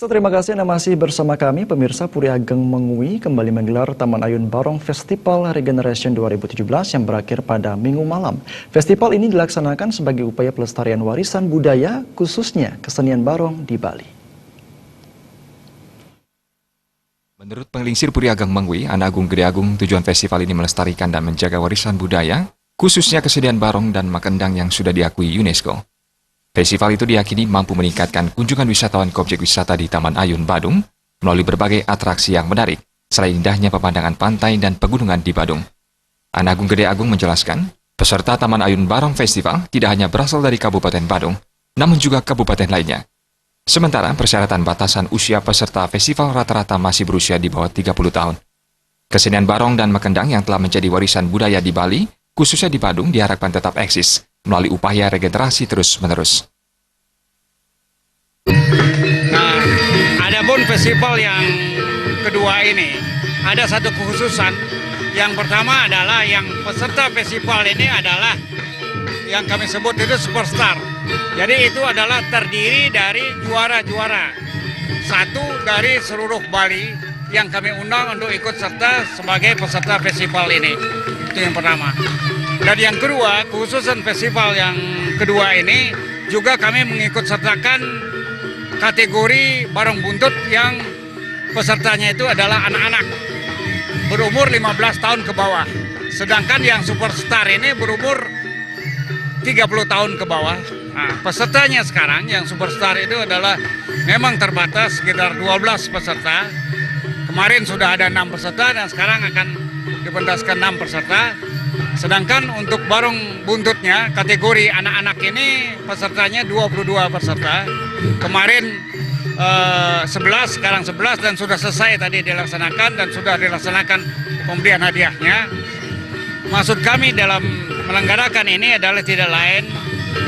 Pemirsa, terima kasih Anda masih bersama kami. Pemirsa, Puri Ageng Mengui kembali menggelar Taman Ayun Barong Festival Regeneration 2017 yang berakhir pada Minggu malam. Festival ini dilaksanakan sebagai upaya pelestarian warisan budaya, khususnya kesenian barong di Bali. Menurut Penglingsir Puri Ageng Mengui, Anak Agung Gede Agung, tujuan festival ini melestarikan dan menjaga warisan budaya, khususnya kesenian barong dan makendang yang sudah diakui UNESCO. Festival itu diyakini mampu meningkatkan kunjungan wisatawan ke objek wisata di Taman Ayun, Badung, melalui berbagai atraksi yang menarik, selain indahnya pemandangan pantai dan pegunungan di Badung. Anak Agung Gede Agung menjelaskan, peserta Taman Ayun Barong Festival tidak hanya berasal dari Kabupaten Badung, namun juga kabupaten lainnya. Sementara persyaratan batasan usia peserta festival rata-rata masih berusia di bawah 30 tahun. Kesenian barong dan makendang yang telah menjadi warisan budaya di Bali, khususnya di Badung, diharapkan tetap eksis melalui upaya regenerasi terus-menerus. Nah, adapun festival yang kedua ini, ada satu kekhususan. Yang pertama adalah yang peserta festival ini adalah yang kami sebut itu superstar. Jadi itu adalah terdiri dari juara-juara. Satu dari seluruh Bali yang kami undang untuk ikut serta sebagai peserta festival ini. Itu yang pertama. Dan yang kedua, khususan festival yang kedua ini juga kami mengikut sertakan kategori barong buntut yang pesertanya itu adalah anak-anak berumur 15 tahun ke bawah. Sedangkan yang superstar ini berumur 30 tahun ke bawah. Nah, pesertanya sekarang yang superstar itu adalah memang terbatas sekitar 12 peserta. Kemarin sudah ada 6 peserta dan sekarang akan dipentaskan 6 peserta. Sedangkan untuk barong buntutnya kategori anak-anak ini pesertanya 22 peserta. Kemarin 11, sekarang 11 dan sudah selesai tadi dilaksanakan dan sudah dilaksanakan pemberian hadiahnya. Maksud kami dalam melenggarakan ini adalah tidak lain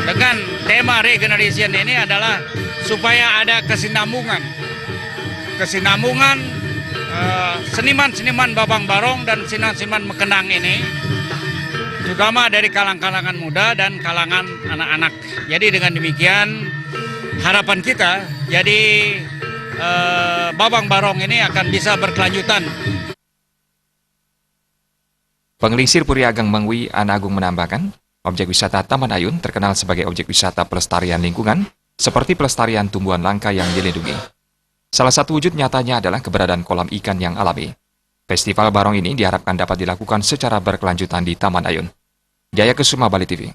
dengan tema regeneration ini adalah supaya ada kesinambungan. Kesinambungan seniman-seniman babang barong dan seniman-seniman makendang ini, terutama dari kalangan muda dan kalangan anak-anak. Jadi dengan demikian harapan kita, jadi babang barong ini akan bisa berkelanjutan. Penglingsir Puri Ageng Mengui, Anak Agung menambahkan, objek wisata Taman Ayun terkenal sebagai objek wisata pelestarian lingkungan, seperti pelestarian tumbuhan langka yang dilindungi. Salah satu wujud nyatanya adalah keberadaan kolam ikan yang alami. Festival barong ini diharapkan dapat dilakukan secara berkelanjutan di Taman Ayun. Jaya Kesuma, Bali TV.